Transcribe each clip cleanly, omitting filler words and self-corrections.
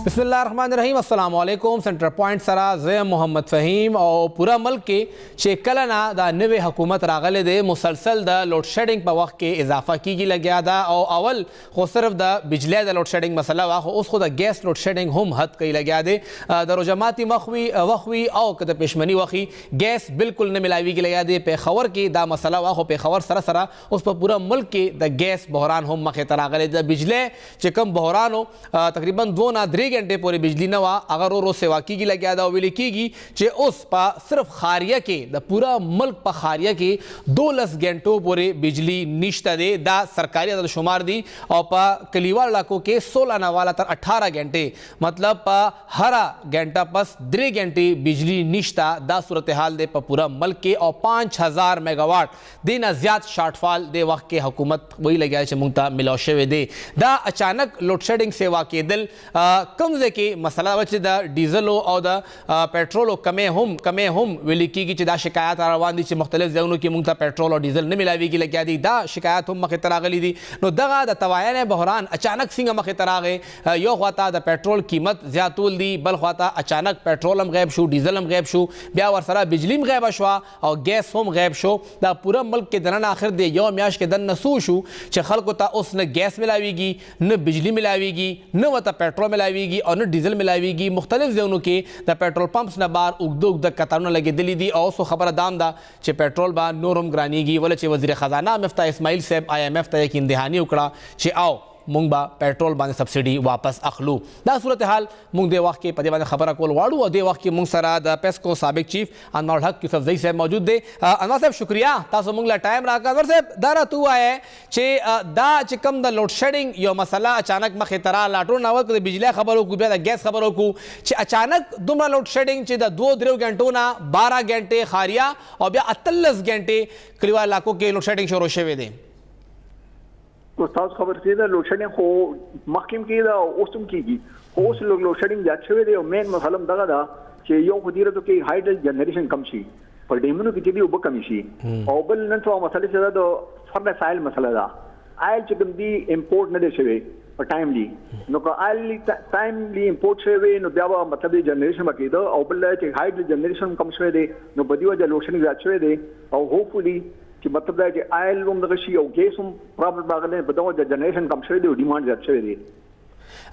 बिस्मिल्लाहिर्रहमानिर्रहीम अस्सलाम वालेकुम। सेंटर पॉइंट सरा ज़ैम मोहम्मद फ़हीम और पूरा मुल्क के चेकलना दा नवे हुकूमत रागले दे मुसलसल द लोड शेडिंग पर वक्त के इजाफा की लग्या दा और अवल खो सिर्फ द बिजली द लोड शेडिंग मसला वा उस खुद गैस लोड शेडिंग हम हद कई लग्या दे द रोजमाती वखवी और कद पेशमनी वखी गैस बिल्कुल न मिलावी की लग्या दे पेखवर के दा मसला वा पेखवर सरा सरा उस पर पूरा मुल्क के द गैस बहरान हम मखे तरागले द बिजली चिकम बहरान हो तकरीबन 2 ना 3 घंटे पूरी बिजली नवा अगर रो सेवा की लग्या दा विली की चे उस पा सिर्फ खारिया के द पूरा मुल्क पा खारिया के 2 घंटों पूरे बिजली निश्ता दे दा सरकारी अदद शुमार दी और पा कलीवार इलाकों के 16 नवाला तर 18 घंटे मतलब पा हरा घंटा पस 3 घंटे बिजली निश्ता दा सूरत हाल दे पा पूरा मुल्क के और 5000 मेगावाट दिन ज्यादा शार्टफॉल दे वक्त के हुकूमत वही लग्या चे मुंगता मिलोशे दे दा अचानक लोड शेडिंग सेवा के दिल कमजे के मसला बचे द डीजल और द पेट्रोल कमे हम वेली की दा शिकायत रवान दी चे मुख्तलिफ जगहों की मुंगता पेट्रोल और डीजल न मिलावी की लग्या दी दा शिकायत हम मखे तरागली दी नो दगा द तवायन बहरान अचानक सिंह मखे तरागे यो ख्वाता द पेट्रोल कीमत ज्यातुल दी बल ख्वाता अचानक पेट्रोल हम गैब शू डीजल हम गैब शू ब्या वरसरा बिजली में गैब अशवा और गैस हम गैब शो द पूरा मुल्क के दन आखिर दे यो म्याश के दन नसू शू चे खल्को ता उस न गैस मिलावीगी न बिजली मिलावीगी न वता पेट्रोल मिलावीगी और न डीजल मिलावीगी मुख्तलिफ जगहों के द पेट्रोल पंप्स न बार उगद कतार लगे दिली दी और सो खबर दाम दा चे पेट्रोल बा नूरम ग्रानीगी वले चे वजीर खजाना मिफ्ता इस्माइल साहब IMF तय की इंतहानी उकड़ा चे आओ मुंग बा पेट्रोल बाने सब्सिडी वापस अखलू दा सूरत हाल मुंग दे वक्त के पदे बाने खबर कोल वाड़ू और दे वक्त के मुंग सरा द पेस्को साबिक चीफ अनवर हक यूसुफ जई साहब मौजूद दे अनवर साहब शुक्रिया तासो मुंग ला टाइम राका अनवर साहब दारा तू आए चे दा चिकम द लोड शेडिंग यो मसला अचानक मखे तरा लाटो नावक दे बिजली खबरों को द गैस खबरों को चे अचानक दुमरा लोड शेडिंग चे द 2 घंटों ना 12 घंटे खारिया और ब्या 38 घंटे करीबा इलाकों के लोड शेडिंग शुरू शवे दे तो साउथ खबर से लोड शेडिंग हो मखिम की दा ओसम की ओस लोड शेडिंग जाछवे दे मेन मसलम दगा दा che yo kudira to ke hydro generation kam shi पर डेमनो की जदी उब कमी शी और बल न तो मसले से तो फर्द फाइल मसला दा आयल चिकम दी इंपोर्ट न दे शवे पर टाइमली नो का आयल टाइमली इंपोर्ट शवे नो ब्यावा मतलब जनरेशन बाकी दो और बल चे हाइड्रो जनरेशन कम शवे दे नो बदिवा जो लोशन जा शवे दे और होपफुली कि मतलब है कि आयल लोम दगशी और गैस हम प्रॉब्लम बागले बदवा जनरेशन कम शवे दे डिमांड जा शवे दे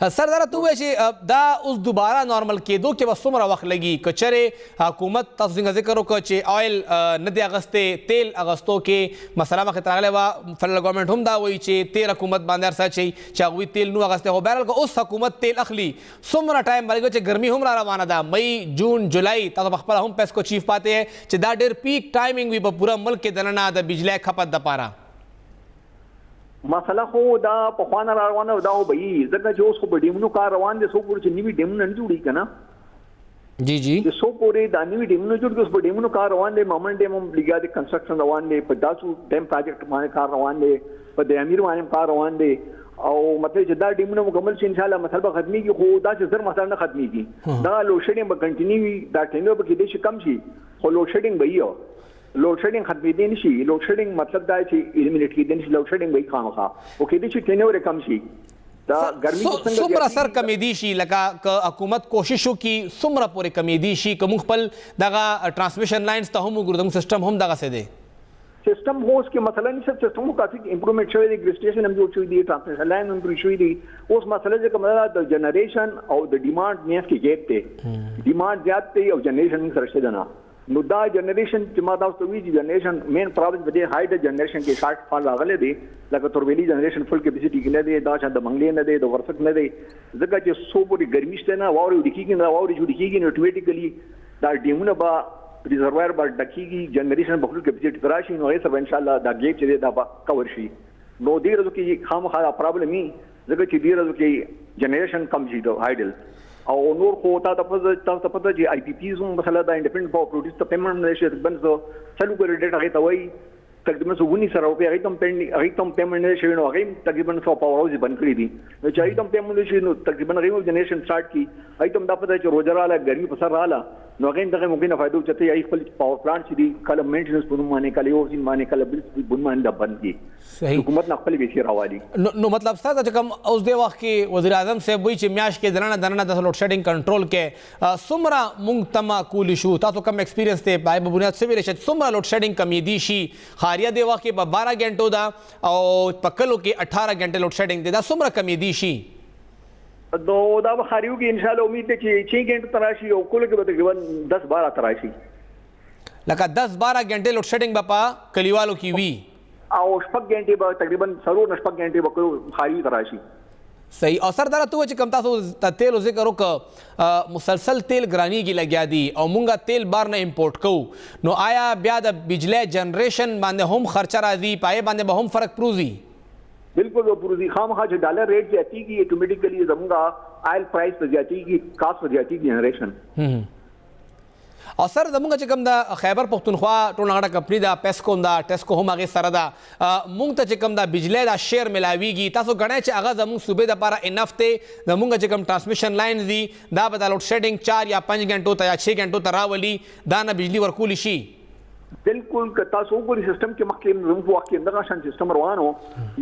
सर जरा तू वैसे दा उस दोबारा नॉर्मल के दो के बस सुमरा वक्त लगी कचरे हुकूमत तस्जिंग जिक्र को चे ऑयल नदे अगस्ते तेल अगस्तों के मसला में खतरा वा फल गवर्नमेंट हम दा वही चे तेल हुकूमत बांधर सा चे चावी तेल नु अगस्ते हो बैरल को उस हुकूमत तेल अखली सुमरा टाइम बारी को चे गर्मी हम रवाना दा मई जून जुलाई ता बखपला हम पेस को चीफ पाते हैं चे दा डेर पीक टाइमिंग भी पूरा मुल्क के दनना दा बिजली खपत द पारा मसला हो दा पखवाना रवाना दा हो भाई जगह जो उसको डेमनो का रवान दे सो पूरे चिन्नी डेमनो नहीं जुड़ी कना जी जी ये सो पूरे दानी भी डेमनो जुड़ के उस डेमनो का रवान दे मोमेंट डेम लिगा दे कंस्ट्रक्शन रवान दे पर दासु डैम प्रोजेक्ट माने का रवान दे पर दे अमीर माने का रवान दे और मतलब जदा डेमनो मुकम्मल से इंशाल्लाह मसला खत्मी की हो दा से जर मसला न खत्मी की दा लोड शेडिंग कंटिन्यू दा टेंडर पर किदेश कम सी हो लोड शेडिंग भईयो लोड शेडिंग खत्मी दिन शी लोड शेडिंग मतलब दा ची एलिमिनेट की दिन शी लोड शेडिंग भाई खाम खा ओके दी ची टेंडर कम सी दा गर्मी को संग सुमरा सर कमेदी शी लगा क हुकूमत कोशिशों की सुमरा पूरे कमेदी शी क मुखपल दगा ट्रांसमिशन लाइंस ता हम गुरदम सिस्टम हम दगा से दे सिस्टम हो उसके मसला नहीं सब सिस्टम को काफी इंप्रूवमेंट हुई दी स्टेशन हम जो हुई दी ट्रांसमिशन लाइन इंप्रूव हुई दी उस मसले से कमला द जनरेशन और द डिमांड में के गेट थे डिमांड ज्यादा थे और जनरेशन सरसे देना नुदा जनरेशन जमात तो वी जनरेशन मेन प्रॉब्लम बदे हाइड जनरेशन के शार्ट फॉल लागले दे लगा तोरवेली जनरेशन फुल कैपेसिटी के दे दा छद मंगले न दे दो वर्षक न दे जगह जे सो पूरी गर्मी से ना वावर उड़की की ना वावर जुड़की की ऑटोमेटिकली दा डेमुना बा रिजर्वायर बा डकी की जनरेशन बखुल कैपेसिटी तराशी नो सब इंशाल्लाह दा गेट चले दा बा कवर शी नो देर की खाम खा प्रॉब्लम ही जगह की देर की जनरेशन कम जी दो हाइडल और नूर को ता जी IPPs मसला दा इंडिपेंडेंट पावर प्रोड्यूस तो पेमेंट नेशन बंद चलू कर डेटा है तवई تقریبا 1900 روپۍ هغه تم پیمنټ نه شوی نو هغه تقریبا 100 پاور هاوس بند کړی دي نو چې هغه تم پیمنټ شي نو تقریبا هغه جنریشن سٹارټ کی هغه تم دا پته چې روزه رااله ګرمي په سر رااله نو هغه دغه ممکنه فائدو چته هغه خپل پاور پلانټ چې دي کله مینټیننس په نوم باندې کله یو ځین باندې کله بل په نوم باندې بند کی حکومت نه خپل به راوالي نو مطلب ستاسو چې کوم اوس دی وخت کې وزیر اعظم صاحب وایي چې میاش کې دنه د لوډ شیډینګ کنټرول کې سمرا مونږ تما کول شو تاسو کوم ایکسپیرینس ته پای په بنیاد څه ویل شي سمرا لوډ شیډینګ کمی دي شي خاریه دی وخت کې 12 غنټو دا او پکلو کې 18 غنټه لوډ شیډینګ دی دا سمرا کمی دي شي نو دا به خاریو کې ان شاء الله امید ده چې 6 غنټه تراشي او کول کې به تقریبا 10-12 تراشي لکه 10-12 غنټه لوډ شیډینګ بپا کلیوالو کې وی او شپږ غنټې به تقریبا سرور شپږ غنټې به خالی تراشي صحیح او سردار ته چې کم تاسو تیل ذکر وکړه مسلسل تیل ګرانی کې لګیا دي او مونږه تیل بار نه امپورټ کوو نو آیا بیا د بجلی جنریشن باندې هم خرچه راځي پای باندې به هم فرق پروزي بالکل وہ پروزی خامخا جو ڈالر ریٹ زیادتی کی آٹومیٹیکلی زمونگا آئل پرائس پر زیادتی کی کاسٹ پر زیادتی کی جنریشن او سر زمونږ چې کوم د خیبر پختونخوا ټول غټه کمپنی دا پیسکو دا ټیسکو هم هغه سره دا مونږ ته چې کوم دا بجلی دا شیر ملاویږي تاسو غنئ چې هغه زمونږ صوبې د لپاره انف ته زمونږ چې کوم ټرانسمیشن لاین دي دا به د لوډ شیډینګ 4 یا 5 غنټو ته یا 6 غنټو ته راولي دا نه بجلی ورکول شي بالکل که تاسو وګورئ سیستم کې مخکې زموږ په وخت کې دغه شان سیستم روانو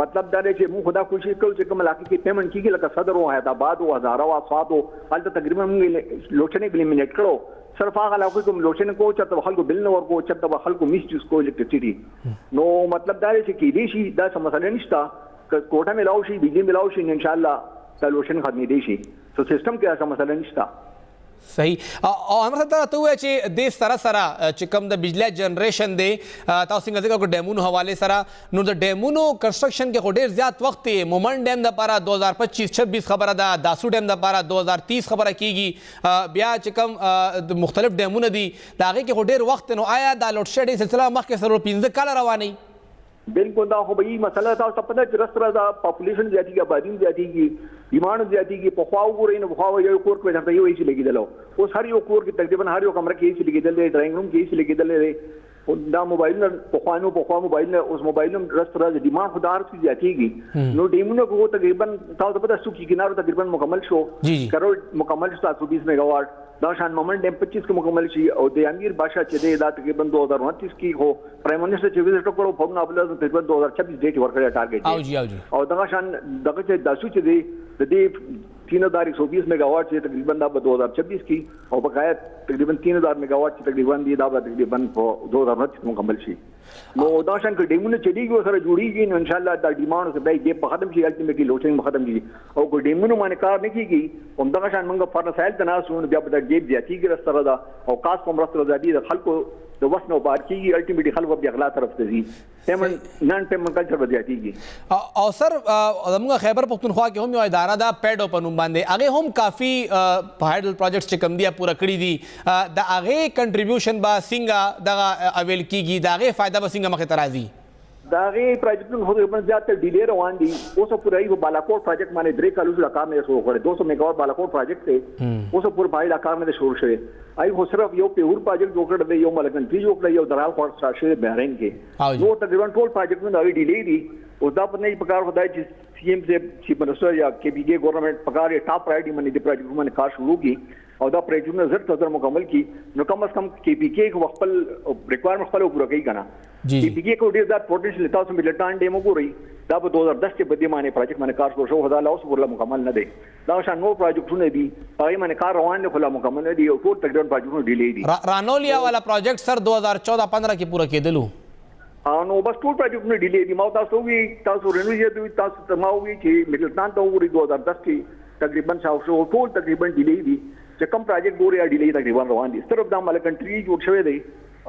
مطلب دا دی چې موږ خدا کوشش کوو چې کوم علاقې کې پیمنټ کیږي لکه صدر او حیدرآباد او هزاره او اسواد او هلته تقریبا موږ لوټنې الیمینیټ کړو صرف هغه علاقو کوم لوټنې کو چې خلکو بل نه ورکو چې خلکو میس یوز کو الکتریسيټي نو مطلب دا دی چې کې دې شي دا څه مسله نشته که کوټه ملاو شي بجلی ملاو شي ان شاء الله دا لوټن ختمې دی شي سو سیستم کې څه مسله نشته صحیح او امر سره ته وای چې د سره چې کوم د بجلی جنریشن دی تاسو څنګه ذکر کو ډیمونو حواله سره نو د ډیمونو کنسټرکشن کې ډیر زیات وخت دی مومن ډیم د لپاره 2025-26 خبره ده داسو ډیم د لپاره 2030 خبره کیږي بیا چې کوم مختلف ډیمونه دي دا هغه کې ډیر وخت نو آیا د لوډ شیډینګ سلسله مخکې سره 15 کال رواني بالکل دا خو به یي مسله تاسو ته پته چې رسره دا پاپولیشن زیاتیږي آبادی زیاتیږي ډیمانډ زیاتیږي په خوا وګورئ نو په خوا یو کور کې ځکه یو هیڅ لګیدل اوس هر یو کور کې تقریبا هر یو کمره کې هیڅ لګیدل دی ډرایینګ روم کې هیڅ لګیدل دی دا موبایل نه په خوا موبایل نه اوس موبایل هم رسره ډیمانډ خو دا هر څه زیاتیږي نو ډیمونو کو تقریبا تاسو ته پته سو کې کنارو تقریبا مکمل شو کروڑ مکمل شو 720 میگا واٹ دا شان مومن ډیم 25 کې مکمل شي او د امیر بادشاہ چې دی دا تقریبا 2029 کې هو پرایم منسٹر چې وزټ کړو په نابل تقریبا 2026 ډیټ ورکړی ټارګټ او دا شان دغه چې داسو چې دی د دې 3120 میگا واٹ چې تقریبا دا په 2026 کې او بقایا تقریبا 3000 میگا واٹ چې تقریبا دی دا تقریبا په 2029 مکمل شي نو دا شان کې ډیمونه چډیږي سره جوړیږي نو ان شاء الله دا ډیمانډ څخه به په ختم شي الټیمیټلی لوټینګ ختم کیږي او کو ډیمونو باندې کار نه کیږي هم دا شان موږ فرنسایل تناسو بیا په دې زیاتیږي سره دا او خاص کوم رسره زیاتی د خلکو د وسنو بار کیږي الټیمیټلی خلکو بیا غلا طرف ته ځي پیمنټ نان پیمنټ کلچر زیاتیږي او سر زموږ خیبر پختونخوا کې هم یو اداره ده پیډو په نوم باندې هغه هم کافي هایډل پروجیکټس چې کم دي پوره کړی دي د هغه کنټریبیوشن با څنګه دغه اویل کیږي د هغه فائدہ به څنګه مخه ترازي دا غي پروجیکټونه خو په زیات ډیلی روان دي اوس پورې یو بالاکوټ پروجیکټ باندې درې کالو سره کار نه شروع کړي 200 میگا واټ بالاکوټ پروجیکټ ته اوس پورې باندې دا کار نه شروع شوی آی خو صرف یو پیور پروجیکټ جوړ کړی دی یو ملګری جوړ کړی یو درال فورس شاشه بهرین کې نو تقریبا ټول پروجیکټونه دا ډیلی دي او دا په نه پکار خدای چې سی ایم سے چیف منسٹر یا کے پی کے گورنمنٹ پکار ٹاپ پرائرٹی باندې د پروجیکټ باندې کار شروع کی او دا پروجیکټونه زر تر مکمل کی نو کم از کم کے پی کے خپل ریکوائرمنٹ خپل پوره کوي کنه کے پی کے کو ډیر ذات پوتنشل تاسو ملټان ډیمو ګوري دا په 2010 کې بده باندې پروجیکټ باندې کار شروع شو خدای له اوس ورله مکمل نه دی دا شان نو پروجیکټونه دي هغه باندې کار روان نه خلا مکمل نه دی او ټول تقریبا پروجیکټونه ډیلی دي رانولیا والا پروجیکټ سر 2014-15 کې پوره کېدلو نو بس ټول پروجیکټونه ډیلی دي ما تاسو وی تاسو رینوویټ دوی تاسو تماوي چې ملټان ته وګوري 2010 کې تقریبا شاو ټول تقریبا ډیلی دي چې کوم پروجیکټ ګوري ډیلی تقریبا روان دي صرف دا مل کنټری جوړ شوی دی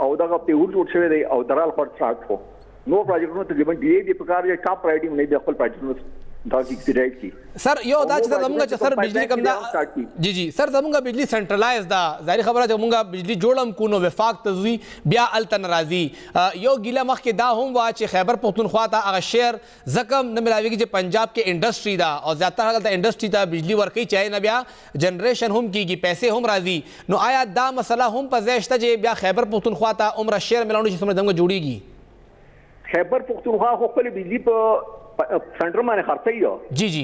او دا په ور جوړ شوی دی او درال فورت سٹارټ شو نو پروجیکټونه تقریبا ډیلی دي په کار یې ټاپ پرایورټي نه دی خپل پروجیکټونه دا کیکسیډایټ کی سر یو دا چې زمونږ چې سر بجلی کم دا جی سر زمونږ بجلی سنټرلایز دا ظاهر خبره چې مونږ بجلی جوړم کو نو وفاق تزوی بیا التن راضی یو ګیله مخ کې دا هم وا چې خیبر پختونخوا ته هغه شهر زکم نه ملاویږي چې پنجاب کې انډستری دا او زیاتره هغه انډستری ته بجلی ورکي چای نه بیا جنریشن هم کیږي پیسې هم راضی نو آیا دا مسله هم په ځای شته چې بیا خیبر پختونخوا ته عمر شهر ملاونو چې څومره دمګه جوړیږي خیبر پختونخوا خو خپل بجلی په سنټر باندې خرڅي جی جی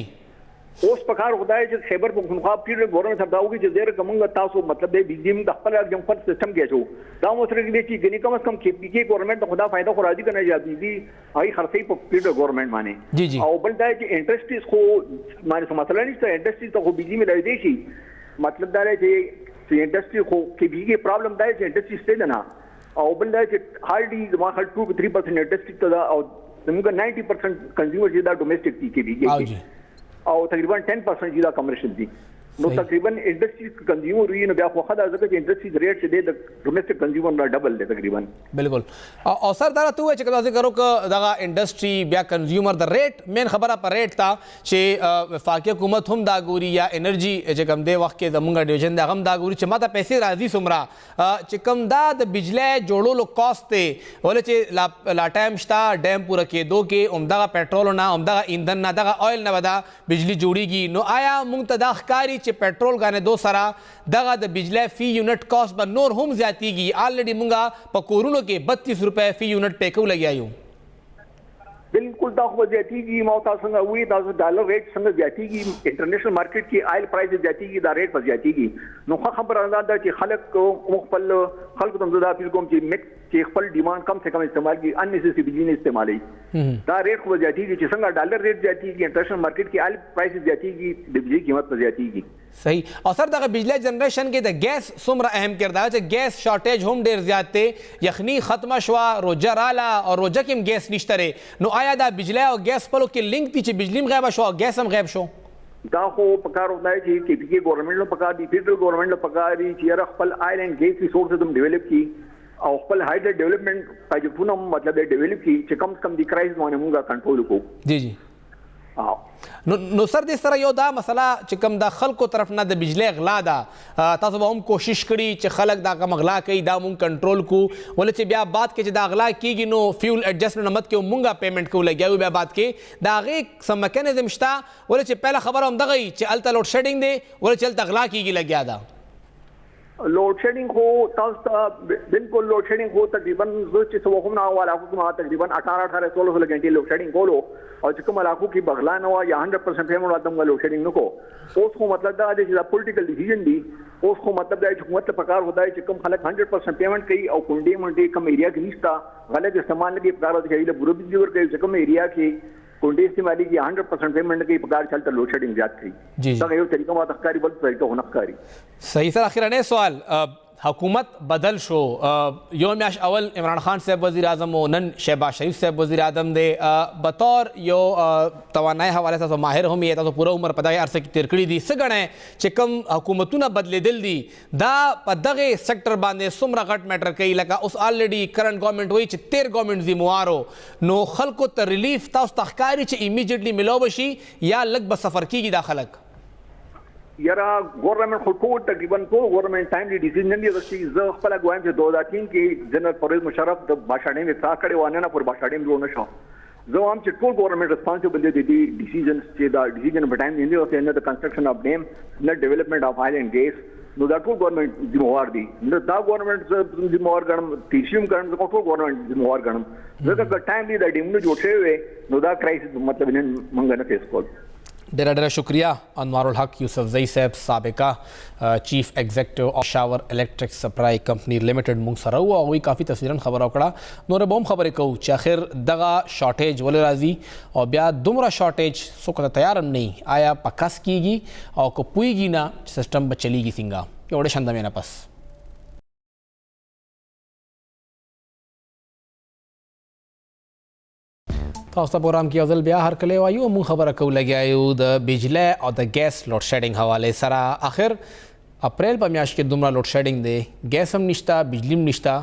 اوس په کار خدای چې خیبر پختونخوا پیډ ګورنمنت سره داوږي چې زیر کومه تاسو مطلب د بجلی د خپل جمهور سیستم کې شو دا مو سره کې چې غني کم از کم کې ګورنمنت خدا فائدہ خو راځي کنه یا بجلی هاي خرڅي په پیډ ګورنمنت باندې جی جی او بل دا چې انټرسټ خو باندې مثلا نشته انټرسټ ته خو بجلی ملای دی شي مطلب دا دی چې انډستری خو کې بيګي پرابلم دی چې انډستری ستې نه او بل دا چې هارډي ما خل 2-3% انډستری ته او زموږ 90% کنزیومر چې دا ډومېسټک دي کې بيګي او تقریبا 10% چې دا کمرشل دي نو تقریبا انډستری کنزیومر وی نو بیا خو خدای ځکه چې انډستری ریټ چې د ډومېسټک کنزیومر نه ډبل دی تقریبا بالکل او سر دا ته چې کله ذکر وکړه دا انډستری بیا کنزیومر د ریټ مین خبره پر ریټ تا چې وفاقي حکومت هم دا ګوري یا انرژي چې کوم دی وخت کې زمونږ ډیویژن دا هم دا ګوري چې ماته پیسې راځي سمرا چې کوم دا د بجلی جوړولو کاست دی ولې چې لا ټایم شتا ډیم پوره کېدو کې عمدغه پېټرول نه عمدغه ایندھن نه دغه آیل نه ودا بجلی جوړیږي نو آیا مونږ ته دا ښکاري چې पेट्रोल غانې دو سره دغه د بجلی فی یونټ کاست به نور هم زیاتیږي آلریډي مونږه په کورونو کې 32 روپے فی یونټ پې کو لګیایو بالکل دا خو زیاتیږي ما تاسو څنګه وی تاسو ډالر ریټ څنګه زیاتیږي انټرنیشنل مارکیټ کې آیل پرایس زیاتیږي دا ریټ په زیاتیږي نو خبر انداز چې خلک خلکو ته دا اپیل کوم چې میکس چې خپل ډیماند کم سے کم استعمال کی ان نیسیسری بجلی نه استعمالي دا ریټ خو زیاتیږي چې څنګه ډالر ریټ زیاتیږي انټرنیشنل مارکیټ کې آیل پرایس زیاتیږي د بجلی قیمت په زیاتیږي صحیح او سر دغه بجلی جنریشن کې د ګیس څومره اهم کردار چې ګیس شارټیج هم ډیر زیات دی یخني ختمه شوه روجه راله او روجه کې هم ګیس نشته نو آیا دا بجلی او ګیس په لو کې لینک دي چې بجلی هم غیبه شو او ګیس هم غیب شو دا خو پکار ودا چې کې پی ګورنمنت نو پکار دي فیډرل ګورنمنت نو پکار دي چې خپل آیل اینڈ ګیس ریسورسز هم ډیولپ کی او خپل هایډر ډیولپمنٹ پروجیکټونه مطلب ډیولپ کی چې کم کم دی کرایز باندې موږ کنټرول وکړو جی جی نو سر دې سره یو دا مسله چې کوم د خلکو طرف نه د بجلی غلا ده تاسو به هم کوشش کړي چې خلک دا کوم غلا کوي دا مونږ کنټرول کو ولې چې بیا بعد کې چې دا غلا کیږي نو فیول ایڈجسټمنټ نمت کې مونږه پیمنٹ کو لګیاو بیا بعد کې دا غي سم میکانیزم شته ولې چې پهله خبر هم دغه چې الته لوډ شیډینګ دی ولې چې الته غلا کیږي لګیا ده لوڈ شیڈنگ ہو بالکل لوڈ شیڈنگ ہو تقریباً علاقوں میں تقریباً 18-16 گھنٹے لوڈ شیڈنگ کو لو اور چکم علاقوں کی بغلا نہ ہوا یا 100% پیمنٹ آتا ہوں لوڈ شیڈنگ کو اس کو مطلب دا پولیٹیکل ڈیسیجن دی اس کو مطلب دا حکومت پکار ہوتا ہے چکم خلق 100% پیمنٹ کی اور کنڈی منڈی کم ایریا کی نہیں تھا غلط استعمال لگی پکار ہوتا ہے برو بجلی کے چکم ایریا کی کنڈی استعمالی کی 100% پیمنٹ کی پکار چلتا لوڈ شیڈنگ زیادہ تھی یہ طریقہ بات اخکاری بلد طریقہ ہونا اخکاری صحیح سر اخیرانه سوال حکومت بدل شو یو میاش اول عمران خان صاحب وزیر اعظم و نن شہباز شریف صاحب وزیر اعظم دے بطور یو توانائی حوالے سے ماہر هم یې تاسو پوره عمر په دغه عرصه کې تیر کړی دي څه ګڼئ چې کوم حکومتونه بدلیدل دي دا په دغه سیکټر باندې څومره غټ میټر کوي لکه اوس آلریډي کرنٹ گورنمنٹ وایي چې 13 گورنمنٹ ذمہوارو نو خلکو ته ریلیف تاسو ته ښکاري چې امیډیټلی ملو بشي یا لږ به سفر کیږي دا خلک یارا گورنمنٹ خود ټول تقریبا ټول گورنمنٹ ټایملی ډیسیژن دی چې زه خپل غواړم چې 2003 کې جنرال پرویز مشرف د باشاډیم اطلاع کړې و نه پر باشاډیم جوړ نشو زه هم چې ټول گورنمنٹ ریسپانسیبل دی ډیسیژن چې دا ډیسیژن په ټایم دی او نه د کنسټرکشن اف ډیم نه ډیولپمنٹ اف آیل اینڈ ګیس نو دا ټول گورنمنٹ ذمہوار دي نو دا گورنمنٹ ذمہوار ګڼم تیشیم ګڼم ټول گورنمنٹ ذمہوار ګڼم ځکه ټایم دی دا ډیمونو جوړ شوی نو دا کرایسس مطلب نن مونږ نه فیس کول ډیره ډیره شکریہ انوار الحق یوسفزئی صاحب سابقہ چیف ایگزیکٹو شاور الیکټریک سپلای کمپنی لیمیټډ مونږ سره وو او کافی تفصیلا خبره وکړه نور به هم خبرې کوو چې اخر دغه شارټیج ولې راځي او بیا دومره شارټیج څوک ته تیار هم نه آیا پکاس کیږي او که پوهیږي نه چې سسټم به چلیږي څنګه یو ډېر شانده مینه پس تاسو ته پروګرام کې ځل بیا هر کله وایو مون خبره کو لګیایو د بجلی او د ګیس لوډ شیډینګ حواله سره اخر اپریل په میاشت کې دومره لوډ شیډینګ دی ګیس هم نشته بجلی هم نشته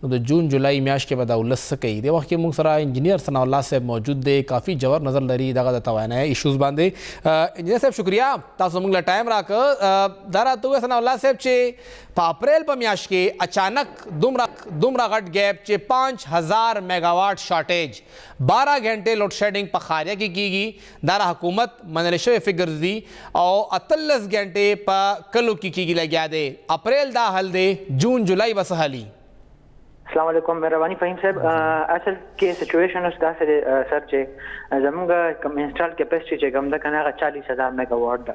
نو د جون جولای میاشت کې به دا ولس څه کوي د وخت کې موږ سره انجینیر ثناء الله صاحب موجود دی کافی جوور نظر لري دغه د توانایي ایشوز باندې انجینیر صاحب شکریہ تاسو موږ له ټایم راکړه دا راته ووایه ثناء الله صاحب چې په اپریل په میاشت کې اچانک دومره غټ ګیپ چې 5000 میگاواټ شارټیج 12 غنټې لوډ شیډینګ په خاریه کې کیږي دا حکومت منل شوی فګرز دي او 38 غنټې په کلو کې کیږي لګیا دی اپریل دا حل دی جون جولای بس حالي السلام علیکم مهرباني فهیم صاحب اصل کې سچویشن اوس دا سر چې زموږ کوم انسټال کیپاسټي چې کوم دا کنه 40,000 میگا واټ ده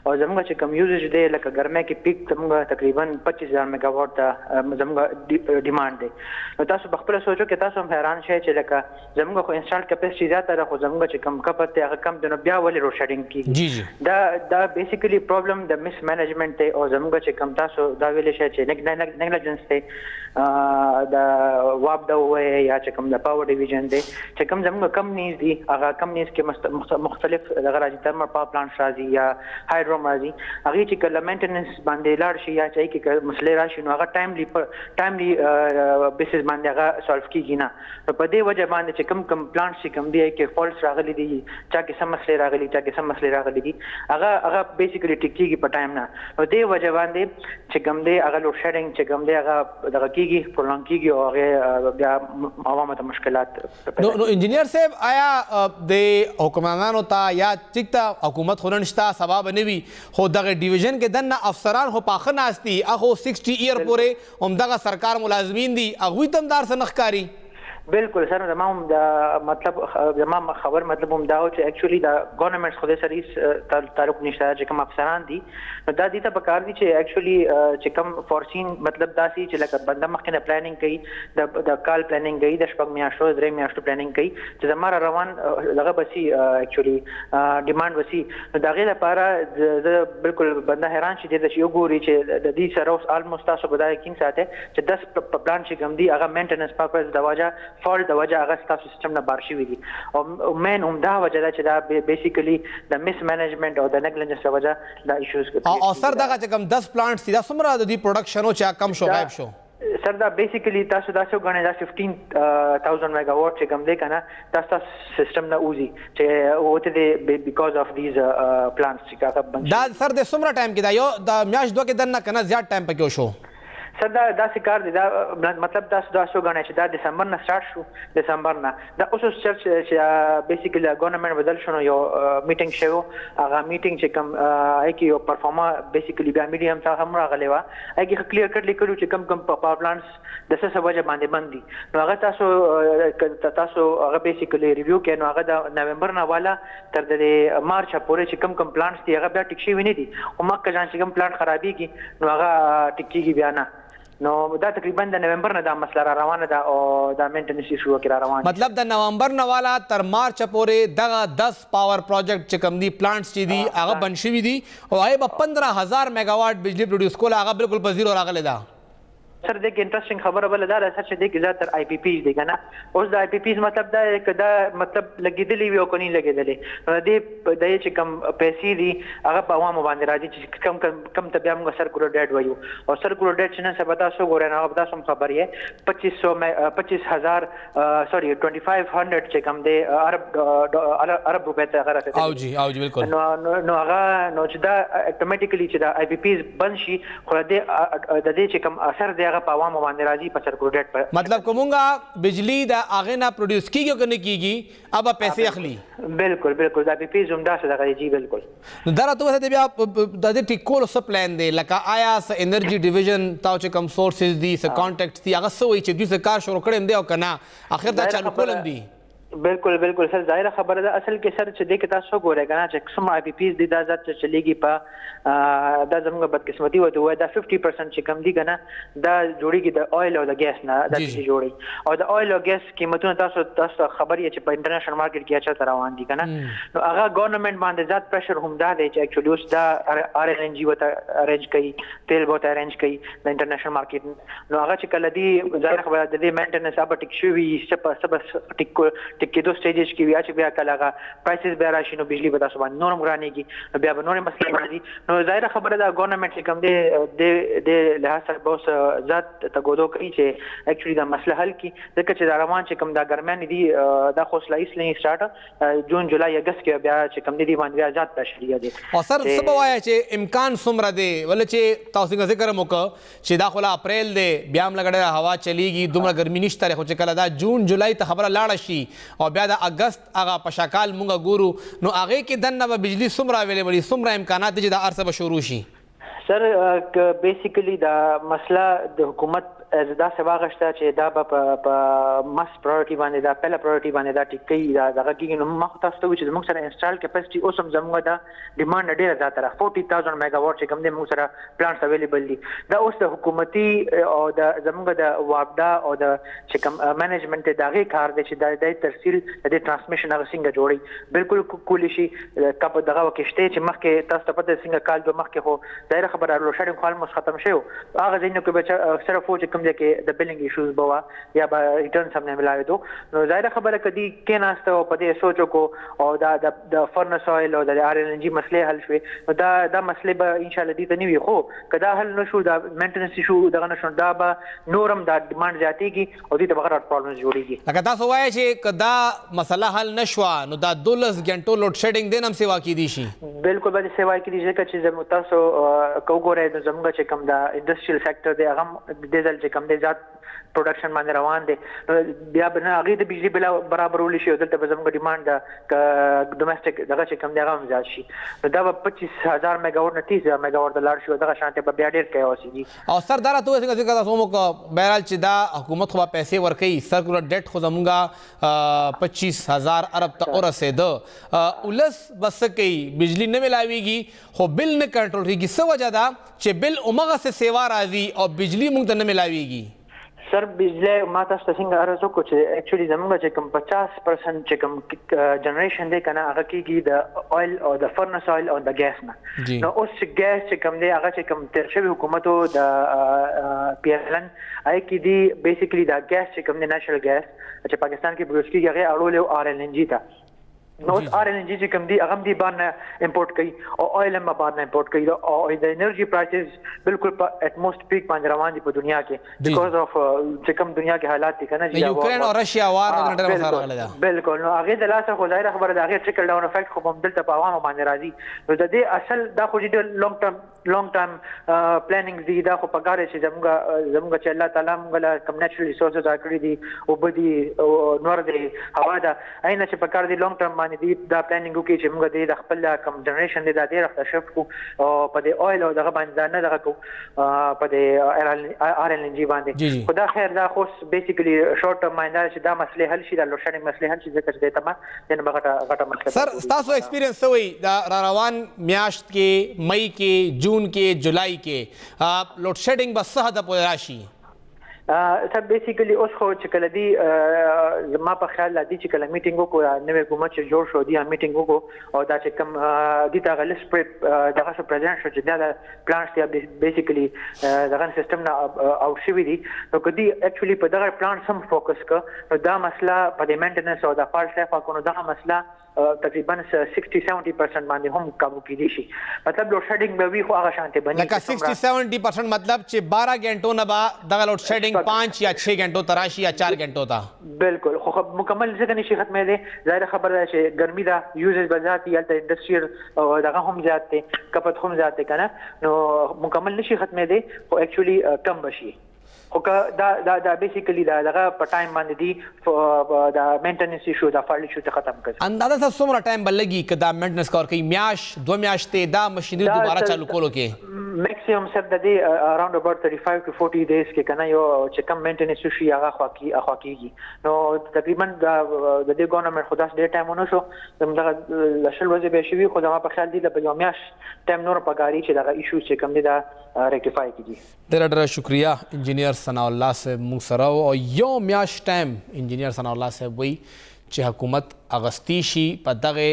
او زموږ چې کوم یوزیج دی لکه ګرمه کې پیک زموږ تقریبا 25,000 میگا واټ ته زموږ ډیماند دی نو تاسو په خپل سوچو کې تاسو هم حیران شئ چې لکه زموږ خو انسټال کیپاسټي زیاته ده خو زموږ چې کوم کپت دی هغه کم دی نو بیا ولې لوډ شیډینګ کیږي جی جی دا بیسیکلی پرابلم د مس مینجمنت دی او زموږ چې کوم تاسو دا ویلې شئ چې نیګلیجنس دی د واب دا وای یا چې کوم د پاور ډیویژن دی چې کوم زموږ کمپنیز دي هغه کمپنیز کې مختلف دغه راځي ترمل پاور پلانټ راځي یا هایډرو راځي هغه چې کله مینټیننس باندې لاړ شي یا چې کې مسلې راشي نو هغه ټایملی بیسس باندې هغه سولف کیږي نه نو په دې وجه باندې چې کم پلانټ چې کم دی کې فالټس راغلي دي چا کې سم مسلې راغلي چا کې سم مسلې راغلي دي هغه بیسیکلی ټیک کیږي په ټایم نه نو دې وجه باندې چې کم دی هغه لوډ شیډینګ چې کم دی هغه دغه کیږي پرولونګ کیږي او هغه بیا عوامو ته مشکلات نو انجینیر صاحب آیا د حکمرانانو ته یا ټیک ته حکومت خو نشته سبب نه وي خو دغه ډیویژن کې دنه افسران خو پاخه ناستي هغه 60 ایئر پورې هم دغه سرکار ملازمین دي هغوی تم دار سنخکاری بالکل سر زمام دا مطلب زمام خبر مطلب هم دا چې اکچولی دا گورنمنټ خو د سرویس تعلق نشته چې کوم افسران دي نو دا دي ته پکار دي چې اکچولی چې کوم فورسین مطلب دا سي چې لکه بنده مخکنه پلانینګ کوي د کال پلانینګ کوي د شپږ میاشتو درې میاشتو پلانینګ کوي چې زماره روان دغه بسي اکچولی ډیماند وسی نو دا غي لپاره زه بالکل بنده حیران شي چې یو ګوري چې د دې سره اوس الموست تاسو بدای کین ساته چې 10 پلان چې کوم دي هغه مینټیننس پرپز د واجه فالټ د وجه هغه ستاسو سیستم نه بار شوی دي او مین همدا وجه ده چې دا بیسیکلی د مس مینجمنٹ او د نیګلیجنس وجه دا ایشوز او سر دغه چې کوم 10 پلانټس دي دا څومره د دې پروډکشن او چا کم شو غایب شو سر دا بیسیکلی تاسو دا څو غنه دا 15,000 میگا واټ چې کوم دی کنه تاسو سیستم نه اوزي چې وته دی بیکاز اف دیز پلانټس چې هغه بند دا سر د څومره ټایم کې دا یو د میاش دوه کې دنه کنه زیات ټایم پکې شو سر دا کار دی دا مطلب دا شو غنه چې دا دسمبر نه سٹارټ شو دسمبر نه دا اوس چې بیسیکلی ګورنمنت بدل شنو یو میټینګ شو هغه میټینګ چې کوم کی یو پرفارما بیسیکلی بیا میډیم څخه هم راغلی و هغه کلیر کټ لیکلو چې کم پاور پلانټس د څه وجه باندې باندې نو هغه تاسو هغه بیسیکلی ریویو کړئ نو هغه د نومبر نه والا تر د مارچ پورې چې کم پلانټس دی هغه بیا ټیک شي ونی دي او مکه ځان چې کم پلانټ خرابېږي نو هغه ټیک کیږي بیا نه نو دا تقریبا د نومبر نه دا مسله را روانه ده او دا مینټیننس ایشو کې را روان مطلب د نومبر نه والا تر مارچ پورې دغه 10 پاور پروجیکټ چې کوم دي پلانټس چې دي هغه بن شوي دي او هغه په 15,000 میگا واټ بجلی پروډوس کول هغه بالکل په زیرو راغلی ده سر دغه انټرېسټینګ خبره بل دا چې دغه زیاتره آی پی پیز دي کنه اوس د آی پی پیز مطلب دا کدا مطلب لګیدلی وي او کني لګیدلی د چې کم پیسې دي هغه په عوامو باندې راځي چې کم ته بیا موږ سرکولر ډیټ وایو او سرکولر ډیټ چې نن سبا تاسو ګورئ نه هغه تاسو خبرې 25,000 سوري 2,500 چې کم دی عرب روپے ته هغه راځي او جی بالکل نو هغه نو چې دا اتوماتیکلی چې دا آی پی پیز بند شي خو د دې چې کم اثر دی په عوامو باندې راځي په سرکولر ډیټ پر مطلب کومه بجلی د اغه نه پروډوس کیږي کنه کیږي اب پیسې اخلي بالکل دا پی زومدا څه دغه جی بالکل نو درته وته بیا د دې ټیکول څه پلان دی لکه آیا س انرژي ډیویژن تاسو چې کم سورسز دي س کانټیکټس دي هغه څه وایي چې دوی څه کار شروع کړم دی او کنه اخر دا چالو کولم دي بالکل سر ظاهر خبره ده اصل کې سر چې دغه تاسو ګورئ کنه چې کوم آی پی پیز دي دا ځات چلیږي په دا زموږ بدقسمتي و دوه دا 50% چې کم دي کنه دا جوړیږي د اویل او د ګیس نه دا چې جوړي او د اویل او ګیس قیمتونه تاسو خبرې چې په انټرنیشنل مارکیټ کې اچھا روان دي کنه نو هغه ګورنمنت باندې ذات پریشر هم دا دی چې اکچولی اوس دا آر ان جی وته ارینج کوي تیل وته ارینج کوي د انټرنیشنل مارکیټ نو هغه چې کله دی ظاهر خبره ده د مینټیننس اب ټیک شوی سب ټیک کې دوه سټیجز کې ویا چې بیا کله هغه پرایسز به راشي نو بجلی به تاسو باندې نورم ګرانېږي بیا به نورې مسلې راځي نو ظاهر خبره ده ګورنمنت چې کوم دی د لحاظ سره بوس ذات تګودو کوي چې اکچولی دا مسله حل کی ځکه چې دا روان چې کوم دا ګرمن دي دا خوشلا اسلامي سٹارټ جون جولای اگست کې بیا چې کوم دي باندې بیا ذات تشریح دي او سر سبا وایا چې امکان څومره دی ول چې تاسو څنګه ذکر وکړه چې دا خلا اپریل دی بیا هم لګړه هوا چلیږي دومره ګرمي نشته خو چې کله دا جون جولای ته خبره لاړه شي او بیا د اگست هغه پشکال مونږ ګورو نو هغه کې دنه به بجلی څومره اویلیبل څومره امکانات دي چې دا ارسه به شروع شي سر بیسیکلی دا مسله د حکومت دا سبا غشته چې دا په مس پرایورټي باندې دا پهلا پرایورټي باندې دا ټیکي دا دغه کېږي نو ما تاسو ته چې موږ سره انسټال کیپاسټي اوس هم زموږ دا ډیمانډ ډیره زیاته ده 40000 میگاواټ چې کوم دې موږ سره پلانټس اویلیبل دي دا اوس د حکومتي او د زموږ د وابدا او د چې کوم مینجمنت دغه کار دی چې د ترسیل د ټرانسمیشن هغه څنګه جوړي بالکل کولی شي کپ دغه وکشته چې مخکې تاسو ته پته څنګه کال دوه مخکې خو ظاهر خبره لو شډینګ خال مس ختم شو هغه ځینو کې به صرف چې کوم ځای کې د بلینګ ایشوز بوا یا به ریټرن سم نه ملایو دو نو ظاهر خبره کدي کې ناشته او په دې سوچو کو او د فرنس اویل او د ار ان جی مسلې حل شوي نو دا مسلې به ان شاء الله دې ته نیوي خو کدا حل نشو دا مینټننس ایشو دغه نشو دا به نورم دا ډیماند زیاتېږي او دې ته بغیر پرابلمز جوړيږي لکه تاسو وایي چې کدا مسله حل نشوا نو دا 12 غنټو لوډ شیډینګ دینم سیوا کی دي شي بالکل به سیوا کی دي چې زموږ تاسو کوګوره د زموږ چې کوم دا انډستریال سېکټر دی هغه د دې چې کوم دی ذات پروډکشن باندې روان دي بیا به هغه د بجلی بل برابرول شي دلته به زموږ ډیماند د ډومېسټک دغه چې کوم دی هغه زیات شي نو دا به 25000 میگاواټ نه 30000 میگاواټ د لاړ شي دغه شانته به بیا ډیر کوي اوسېږي او سردار ته څنګه څنګه تاسو مو بهرحال چې دا حکومت خو پیسې ورکړي سرکولر ډیټ خو زموږه 25000 ارب ته ورسېده ولس بس کوي بجلی نه ملاويږي خو بل نه کنټرول کیږي څه وجه ده چې بل عمره سے سیوا راځي او بجلی موږ ته نه ملاويږي سر بجلی ما تاسو څنګه ارزو کو چې اکچولی زموږ چې کوم 50% چې کوم جنریشن دی کنه هغه کېږي د اویل او د فرنس اویل او د ګیس نه نو اوس ګیس چې کوم دی هغه چې کوم تیر شوی حکومتو د پی ایل ان آی کې دی بیسیکلی دا ګیس چې کوم دی نېشنل ګیس چې پاکستان کې پروډوس کیږي هغه اړول ار ان جی ته نو ار ان جی چې کوم دی هغه دی باندې امپورټ کوي او اویل هم باندې امپورټ کوي او د انرژي پرایسز بالکل په ات موست پیک باندې روان دي په دنیا کې بیکاز اف چې کوم دنیا کې حالات دي کنه چې یوکرين او رشیا وار ډېر مسله راغله ده بالکل نو هغه د لاسه خو ظاهر خبره ده هغه ټریکل ډاون افیکټ خو هم دلته په عوامو باندې راځي نو د دې اصل دا خو د لونګ ټرم پلانینګ دی دا خو پګاره چې زموږ چې الله تعالی موږ کوم نېچرل ریسورسز راکړي دي او بدی نور دی هوا ده اینه چې پګاره دی لونګ ټرم باندې دی دا پلانینګ وکړي چې موږ د خپل کم جنریشن دی د دې راځه شفت کو او په دې اویل او دغه باندې نه دغه کو په دې ار ان جی باندې خدا خیر دا خو بیسیکلی شورت ټرم باندې چې دا مسله حل شي دا لوشنګ مسله حل شي ځکه چې دته ما دنه غټه مسله سر تاسو ایکسپیرینس وي دا روان میاشت کې مئی کې جون کې جولای کې لوډ شیډینګ بس څه حد پورې راشي سب بیسیکلی اوس خو چې کله دی ما په خیال لدی چې کله میټینګ وکړو نوې حکومت چې جوړ شو دی میټینګ وکړو او دا چې کوم دی تا غلس پر دغه سو پریزیدنت شو چې دا پلانټس دی بیسیکلی دغه سیستم نه او شوی دی نو کدی اکچولی په دغه پلانټ سم فوکس ک دا مسله په د مینټیننس او د فالټ لایف کو نو دا مسله تقریبا 60-70% باندې هم کابو کېدی شي مطلب لوډ شیډینګ به وي خو هغه شانته بني لکه 60-70% مطلب چې 12 غنټو نه با دغه لوډ شیډینګ 5 یا 6 غنټو تراشي یا 4 غنټو تا بالکل خو مکمل ځکه نشي ختمه دي ظاهر خبره ده چې ګرمي دا یوزز بزاتي یالته انډستریال او دغه هم زیات دي کپت هم زیات دي کنه نو مکمل نشي ختمه دي خو اکچولی کم بشي خو دا بیسیکلی دا دغه په ټایم باندې دی دا مینټننس ایشو دا فایل ایشو ته ختم کړي اندازه تاسو څومره ټایم بلګي چې دا مینټننس کار کوي میاش 2 میاشتې دا ماشینری دوباره چالو کولو کې میکسیمم سر د دې اراوند اباوت 35 to 40 days کې کنه یو چې کم مینټننس ایشو هغه خوا کېږي نو تقریبا د دې ګورنمنت خو داس ډېر ټایم ونه شو دغه لشل وځي به شي خو دا په خیال دی د یو میاش ټایم نور پګاری چې دغه ایشو چې کم دي دا ریکټیفای کیږي ډېر شکریا انجینیر ثناء الله صاحب موږ سره او یو میاش ټایم انجینیر ثناء الله صاحب وی چې حکومت اغستی شي په دغه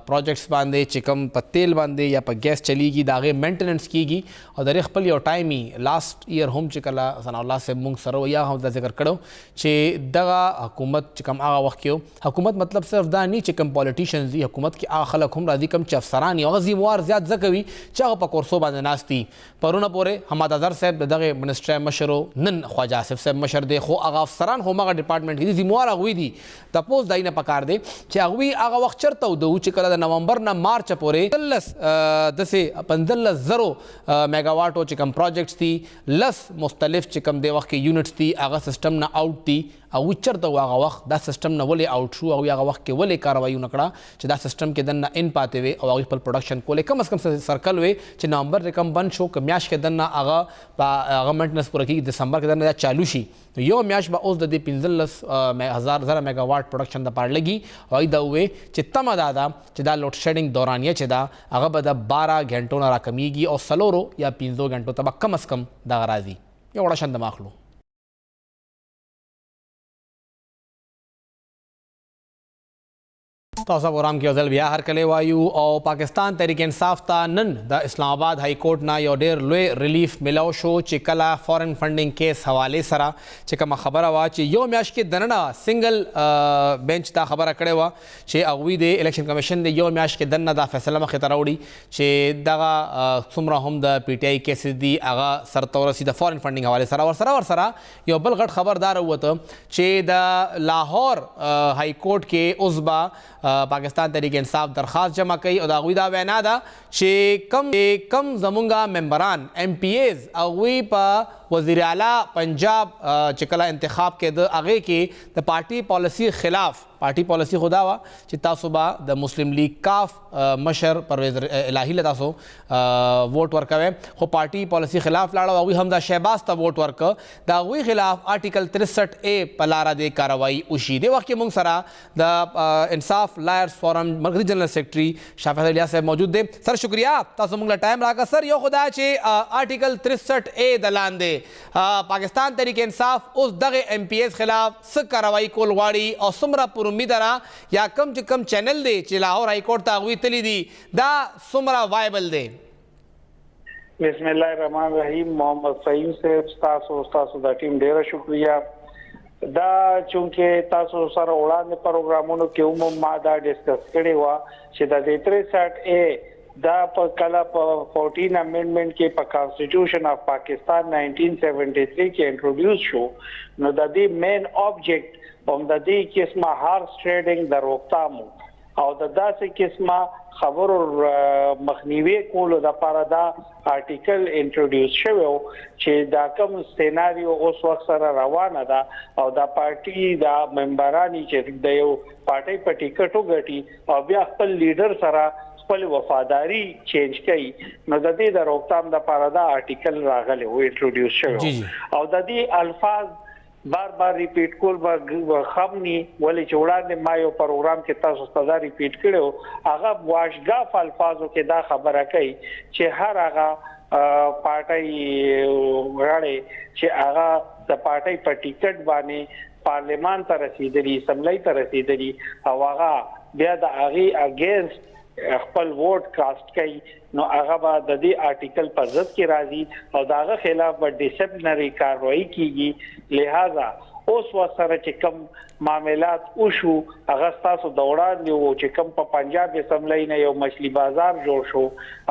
پروجیکټس باندې چې کوم په تیل باندې یا په ګیس چلیږي دا غي مینټیننس کیږي او د خپل یو ټایمي لاست ایئر هم چې کله ثناء الله صاحب موږ سره یا هم د ذکر کړو چې دغه حکومت چې کوم هغه وخت کې حکومت مطلب صرف دا نه چې کوم پالیټیشنز دي حکومت کې هغه خلک هم راځي کوم چې افسران یو غزیموار زیات ځکوي چې هغه په کورسو باندې ناستي پرونه پورې حماد اظهر صاحب دغه منسټر مشرو نن خواجه آصف صاحب مشر دی خو هغه افسران هم هغه ډپارټمنټ کې دي زیموار هغه دي تاسو نه پکار دی چې هغوی هغه وخت چرته ودو چې کله د نومبر نه مارچ پورې 15,000 میگاواټو چې کوم پروجیکټس دي 10 مختلف چې کوم دی وخت کې یونټس دي هغه سیستم نه آوټ دي او چرته هغه وخت دا سیستم نه ولې آوټ شو او هغه وخت کې ولې کاروایی ونکړه چې دا سیستم کې دنه ان پاتې وي او هغه خپل پروډکشن کولې کم از کم سرکل وي چې نومبر رقم بند شو که میاش کې دنه هغه میینټنس پوره کېږي دسمبر کې دنه چالو شي یو میاش به اوس د دې 15,000 میگاواټ پروډکشن د پاره لګي او دا وې چې تمه دا چې دا لوډ شیډینګ دورانیه چې دا هغه به د 12 غنټو نه راکمیږي او سلورو یا 15 غنټو ته کم از کم دا راځي یو وړه شند ماخلو تاسو پروګرام کې ځل بیا هر کله وایو او پاکستان تحریک انصاف ته نن د اسلام آباد های کورټ نه یو ډېر لوی ریلیف ملاو شو چې کله فورن فنډینګ کیس حواله سره چې کوم خبره وا چې یو میاش کې دننه سنگل بنچ دا خبره کړې و چې هغوی د الیکشن کمیشن د یو میاش کې دننه دا فیصله مخې ته راوړي چې دغه څومره هم د پی ټی آی کیسز دي هغه سرته ورسي د فورن فنډینګ حواله سره ورسره یو بل غټ خبردار وته چې د لاهور های کورټ کې اوسبا پاکستان تحریک انصاف درخواست جمع کوي او دا غوی دا وینا ده چې کم زمونږه ممبران ایم پی ایز هغوی په وزیر اعلی پنجاب چې کله انتخاب کې د هغې کې د پارټي پالیسي خلاف پارټي پالیسي خدا وا چې تاسو به د مسلم لیگ کاف مشر پرویز الهی له تاسو ووټ ورکوي خو پارټي پالیسي خلاف لاړو هغوی هم دا شهباز ته ووټ ورکه د هغوی خلاف آرټیکل 63A په لاره د کاروایی وشي د وخت کې موږ سره د انصاف لایرز فورم مرکزي جنرال سیکرټري شافعي الیا صاحب موجود دی سر شکریہ تاسو موږ له ټایم راکړه سر یو خدا چې آرټیکل 63A د لاندې پاکستان تحریک انصاف اوس دغه ایم پی ایز خلاف څه کاروایی کول غواړي او څومره پر امید را یا کم چې کم چینل دی چې لاهور های کورټ ته هغوی تللی دي دا څومره وایبل دی بسم الله الرحمن الرحیم محمد فهیم صاحب تاسو د ټیم ډیره شکریہ دا چونکه تاسو سره وړاندې پروګرامونو کې هم ما دا ډیسکس کړی و چې د 63A دا په کله په 14 امندمنت کې په کانسټیټیوشن اف پاکستان 1973 کې انټروډیوس شو نو د دې مین آبجیکټ هم د دې قسمه هارس ټریډینګ د روکتام او د داسې قسمه خبرو مخنیوي کولو د لپاره دا آرټیکل انټروډیوس شوی چې دا کوم سیناریو اوس وخت سره روانه ده او دا پارټي دا ممبرانی چې د یو پارټي په ټیکټ وګټي او بیا خپل لیډر سره خپل وفاداری چینج کوي نو د دې د روکتام د لپاره دا آرټیکل راغلی و انټروډیوس شوی او د دې الفاظ بار ریپیټ کول خمني ولې چې وړاندې ما یو پروګرام کې تاسو ته ریپیټ کړو هغه واشګاف الفاظو کې دا خبره کوي چې هر هغه پارټي غړي چې هغه د پارټي په ټیکټ باندې پارلیمان ته رسیدلی اسمبلی ته رسیدلی او هغه بیا د هغه اگینست خپل ووټ کاست کوي نو هغه به د دې آرټیکل په ضد کې راځي او داغه خلاف به ډیسپلینری کاروایی کیږي لہذا اوس وسره چې کوم معاملات وشو هغه تاسو د وړاندې وو چې کوم په پنجاب اسمبلی نه یو مچھلی بازار جوړ شو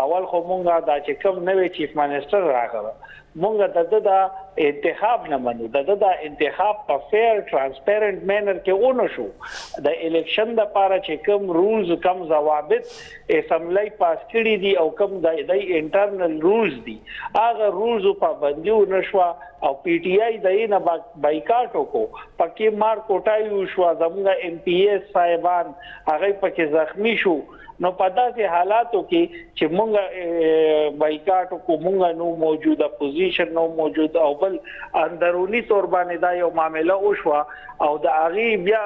اول خو مونږه دا چې کوم نوې چیف منسٹر راغله مونږه د انتخاب نه منو د انتخاب په فیر ترانسپیرنت مینر کې ونه شو د الیکشن د لپاره چې کوم رولز کم ضوابط اسمبلی پاس کړی دي او کوم د انټرنل رولز دي هغه رولز په باندې نشو او پی ټی آی دینه بایکاټ وکړو پکې مار کوټای شو زموږ ایم پی ایس صاحبان هغه پکې زخمی شو نو په داسې حالاتو کې چې مونږ بایکاټ کو مونږ نو موجوده پوزیشن نو موجود او بل اندرونی تور باندې دا یو معاملې وشو او د هغه بیا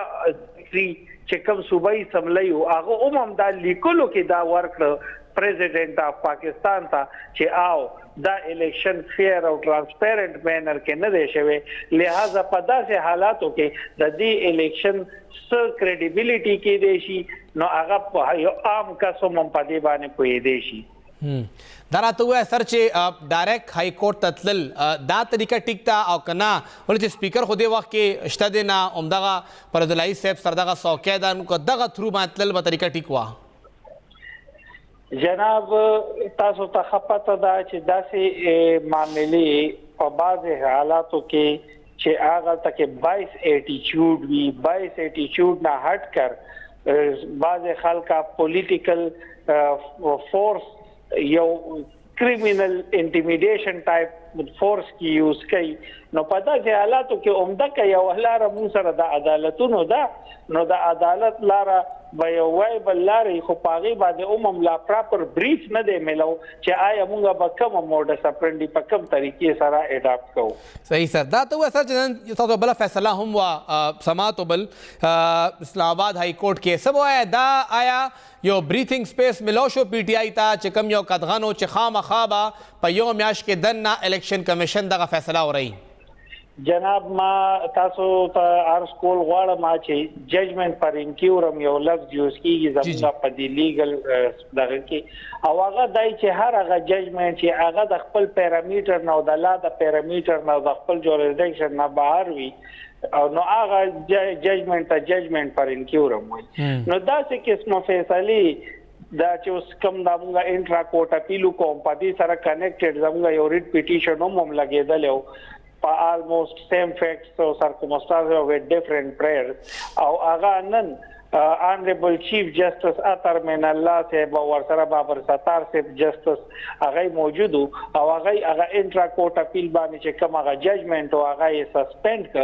چې کوم صوبایي سملای او هغه هم دا لیکلو کې دا ورکړه پریزیډنټ اف پاکستان ته چې آو دا الیکشن فیر او ترانسپیرنت مینر کې نه دی شوی لہذا په داسې حالاتو کې د دې الیکشن څه کریډیبিলিټي کې دی شي نو هغه یو عام کسو هم په دې باندې پوي دی شي دا راته وایي سر چې ډایرکټ های کورټ ته تلل دا طریقه ټیک ده او که نه ولې چې سپیکر خو دې وخت کې شته دی نه همدغه پردلایي صاحب سر دغه څوکۍ ده نو که دغه تھرو باندې تلل به طریقه ټیک وه جناب تاسو ته خپته ده چې داسې معاملې په بعضې حالاتو کې چې هغه تک بایس ایټیچیوډ وی بایس ایټیچیوډ نه هټ کر بعض خلکا پولیټیکل فورس یو criminal intimidation type force کی یوز کوي نو په داسې حالاتو کې عمده کوي او لاره مون سره د عدالتونو ده نو د عدالت لاره به یو وای بل لارې خو پاغي باندې لا پراپر بریف نه دی ملو چې آیا مونږ به کوم موډس اپرنډي په کوم طریقې سره اډاپټ کوو صحیح سر دا ته سر چې تاسو بل فیصله هم وا سماعت بل اسلام آباد های کورټ کې سب آیا دا آیا یو بریثینګ سپیس ملو شو پی ټی آی ته چې کم یو قدغنو چې خامخابه په یو میاش کې دنه الیکشن کمیشن دغه فیصله ورئی جناب ما تاسو ته عرض کول غواړم چې ججمنٹ پر انکیورم یو لفظ یوز کیږي زموږ په دی لیګل دغه کې او هغه دای چې هر هغه ججمنٹ چې هغه د خپل پیرامیټر نو د لا د پیرامیټر نو د خپل جوریسډکشن نه بهر وي او نو هغه ججمنٹ پر انکیورم وي نو دا څه قسمه فیصله دا چې اوس کوم د موږ انټرا کوټ اپیلو کوم په دې سره کنیکټډ زموږ یو ریټ پیټیشن هم لګیدل almost same facts or circumstances with different prayers او هغه نن honorable chief justice اطر من الله صاحب او سره بابر ستار صاحب جسټس هغه موجود او هغه انټرا کوټ اپیل باندې چې کوم هغه ججمنٹ او هغه سسپند ک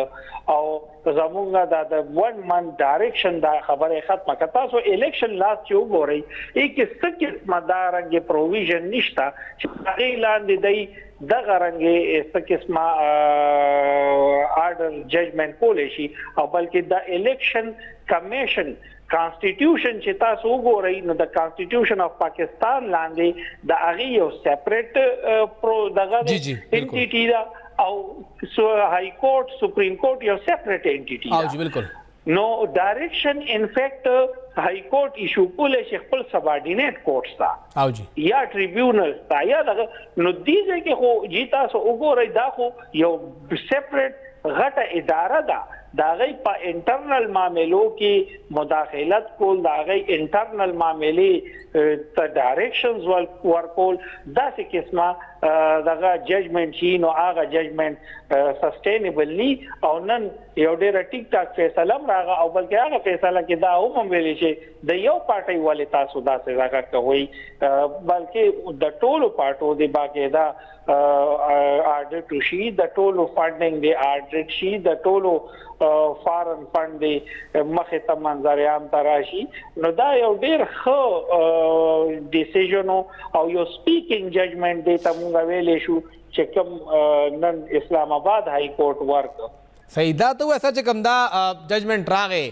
او زمونږ د 1 month ډایرکشن دا خبره ختمه کړه تاسو الیکشن لاس چې وګورئ یک څه مدارنګ پروویژن نشتا چې هغه لاندې دی دغه رنګه څه قسمه آرډر ججمنٹ کول شي او بلکې د الیکشن کمیشن کانسټیټیوشن چې تاسو وګورئ نو د کانسټیټیوشن اف پاکستان لاندې د هغه یو سیپریټ پرو دغه انټیټی دا او های کورټ سپریم کورټ یو سیپریټ انټیټی او جی بالکل نو ډایرکشن ان فیکٹ های کورټ ایشو کولای شي خپل سبارډینیټ کورټس تا او جی یا ټریبیونل تا یا دغه نو دیږي کې خو جی تاسو وګورئ دا خو یو سیپریټ غټه اداره ده دا غي په انټرنل معاملو کې مداخلت کول دا غي انټرنل معاملې ته ډایرکشنز ورکول دا څه قسمه دغه ججمنٹ شي نو هغه ججمنٹ سسټینبل ني او نن یو ډېر ټیک ټاک فیصله راغه او بلکې هغه فیصله کې دا هم ویل شي د یو پارټي والے تاسو دا څه راغه کوي بلکې د ټولو پارټو دی باقاعده آرډر ټو شي د ټولو فاندینګ دی آرډر شي د ټولو فارن فند دی مخه ته منځریان تراشي نو دا یو ډیر ښه ډیسیژن او یو سپیکینګ ججمنٹ دی ته موږ ویلې شو چې کوم نن اسلام آباد های کورټ ورک صحیح دا ته وسه چې کوم دا ججمنٹ راغې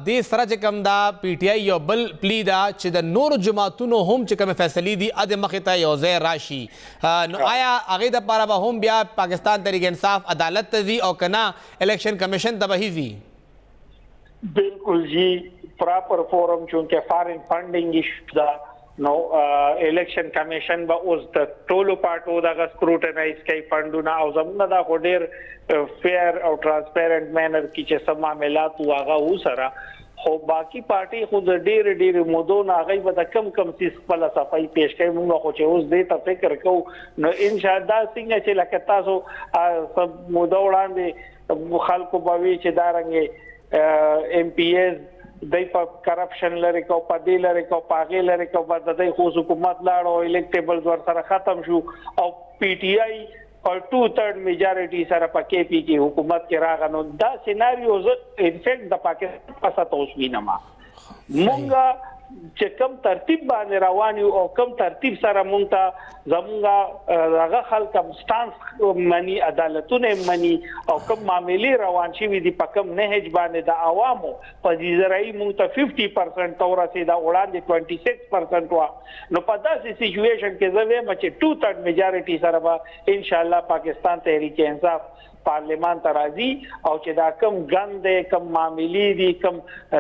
د سره چې کوم دا پی ټی آی یو بل پلی دا چې د نور جماعتونو هم چې کوم فیصلې دي اده مخه ته یو ځای راشي نو آیا هغه د پاره به هم بیا پاکستان تحریک انصاف عدالت ته ځي او کنا الیکشن کمیشن ته به ځي بالکل جی پراپر فورم چونکه فارن فندینګ ایشو دا نو الیکشن کمیشن به اوس د ټولو پارټو د سکروټنایز کوي فندونه او زموږ دا ډېر فیر او ترانسپیرنٹ مینر کې چې سم معاملات واغه وسره خو باقی پارټي خو د ډېر مودو نه غي به کم سیس خپل صفای پیش کوي موږ خو چې اوس دې ته فکر کوو نو ان شاء الله څنګه چې لکه تاسو سب مودو وړاندې خلکو بوي چې دا رنګ ام پی ایز دای په کرپشن لري کو په دې لري کو پاغه لري کو په دای خو حکومت لاړو الیکټیبلز ور سره ختم شو او پی ټی آی او 2/3 میجارټي سره په کې پی کې حکومت کې راغنو دا سيناريوز ان فیکټ د پاکستان په سات اوس وینما مونږه چې کم ترتیب باندې روان یو او کم ترتیب سره مونږ ته زمونږه هغه خلک سټانس منی عدالتونه منی او کم معاملې روان شي دي په کم نهج باندې د عوامو په ځای مونږ ته 50% تورسي دا وړاندې 26% وا نو په داسې سچويشن کې زه وایم چې 2/3 میجارټي سره به ان شاء الله پاکستان تحریک انصاف پارلیمان ته راځي او چې دا کم غندې کم معاملې دي کم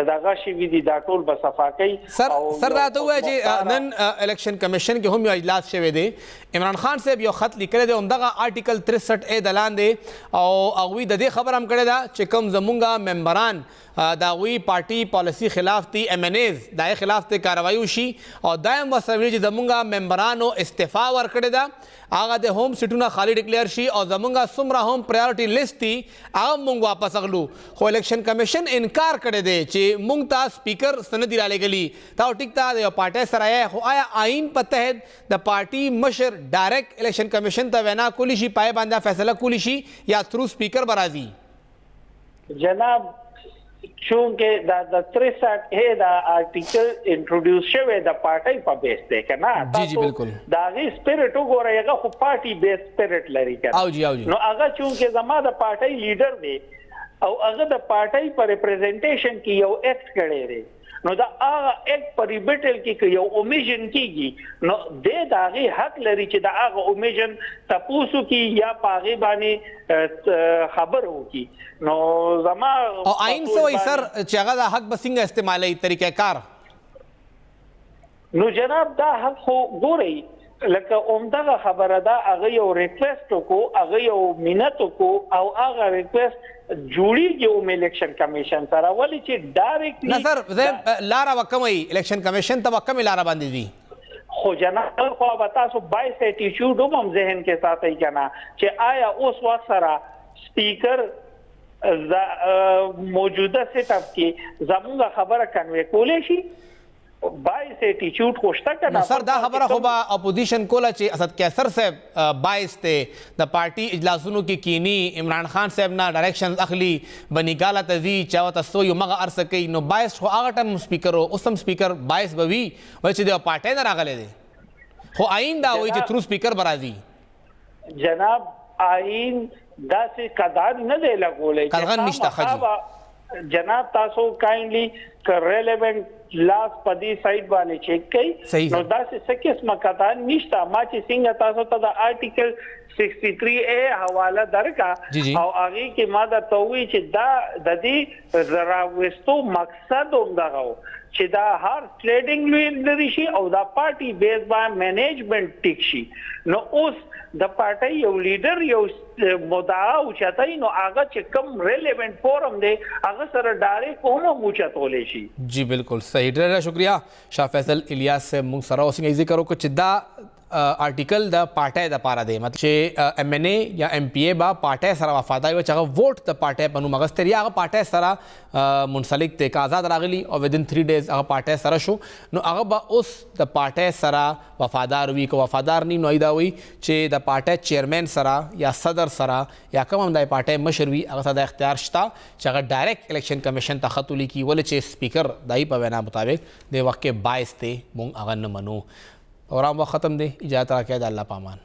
دغه شی دي دا ټول به صفا کوي سر راته وای چې نن الیکشن کمیشن کې هم یو اجلاس شوی دی عمران خان صاحب یو خط لیکلی دی همدغه آرټیکل 63 A د لاندې او هغوی د دې خبر هم کړې ده چې کوم زمونږه ممبران د هغوی پارټي پالیسي خلاف دي MNAs د هغې خلاف ته کاروایي وشي او دا هم ورسره ویلي چې زمونږه ممبرانو استعفا ورکړې ده هغه د هوم سیټونه خالی ډیکلیئر شي او زمونږه څومره هم پرایورټي لیست دي هغه مونږ واپس اخلو. خو الیکشن کمیشن انکار کړی دی چې مونږ ته سپیکر سندي رالیږلي. تا ټیک ته د یو پارټۍ سره یې، خو آیا آئین په تحت د پارټي مشر ډایرکټ الیکشن کمیشن ته وینا کولی شي، پای باندې فیصله کولی شي یا تھرو سپیکر برازي؟ جناب چونکه دا 63 اے دا آرټیکل انټروډیوس شوی د پارټي په بیس ته کنه. جی جی بالکل. دا غي سپیرټ وګورئ هغه خو پارټي بیس سپیرټ لري کنه. او جی نو هغه چونکه زما د پارټي لیډر دی او هغه د پارټي پر ریپرزنټیشن کې یو ایکټ کړی دی، نو دا هغه ایکټ پر ریبټل کې یو اومیژن کیږي، نو د داغي حق لري چې دا هغه اومیژن تاسو کې یا پاغي باندې خبر وکي. نو زما او آئین څه وایي سر چې هغه د حق به څنګه استعمالوي طریقه کار؟ نو جناب دا حق خو ګورئ لکه عمدغه خبره ده، هغه یو ریکویسټ کو، هغه یو مینت کو او هغه ریکویسټ جوړیږي او الیکشن کمیشن سره، ولی چې ډایرکټلی نه سر زه لاره وکمي الیکشن کمیشن ته وکم لاره باندې دي. خو جناب خو به تاسو 22 اټیچیوډ هم ذهن کې ساتئ کنه چې آیا اوس وخت سره سپیکر موجوده سیټ اپ کې زموږه خبره کنوي کولې شي؟ 22 اټیچیوډ خوشته کنه. سر دا خبره خو به اپوزیشن کوله چې اسد کیسر صاحب 22 ته د پارټي اجلاسونو کې کینی، عمران خان صاحب نه ډایریکشن اخلي، بنیګاله تزي چا تاسو یو مغه ارسه کوي. نو 22 خو هغه ټایم سپیکر او اوسم سپیکر 22 بوي ول چې د پارټي نه راغلي دي، خو آئین دا وایي چې تھرو سپیکر برازي. جناب آئین داسې قدر نه دی لګولې قدغن نشته خجي. جناب تاسو کایندلی ریلیونٹ لاس پدی سایت باندې چیک کړئ، نو داسې څه قسمه قطعا نشته. ما چې څنګه تاسو ته د آرټیکل 63 اے حواله درکا او هغه کې ما دا تووی چې دا د دې زراوستو مقصد هم دغه چې دا هر ټریډینګ لري شي او دا پارټي بیس باندې مینجمنت ټیک شي. نو اوس د پارټي یو لیډر یو مدعا او چتای، نو هغه چې کوم ریلیونٹ فورم دی هغه سره ډایرکټ کومه موچتولې شي. جی بالکل صحیح، ډېر شکریہ شاه فیصل الیاس سے مونږ سره اوسنګ ذکر وکړو چې دا آرټیکل د پارټي د پاره دی، مطلب چې ایم ان اے یا ایم پی اے با پارټي سره وفاداری و چې هغه ووټ د پارټي په نوم غوښتل یا هغه پارټي سره منسلک ته آزاد راغلی او ودین 3 ډیز هغه پارټي سره شو، نو هغه به اوس د پارټي سره وفادار وي. کو وفادار نه نو ایدا وي چې د پارټي چیرمن سره یا صدر سره یا کوم هم د پارټي مشر وي هغه سره د اختیار شته چې هغه ډایرکټ الیکشن کمیشن ته خط ولیکي، ولې چې سپیکر دای په وینا مطابق د وخت 22 ته مونږ هغه نه منو. اور وخت ختم دی، اجازت راکړئ، د الله پامان.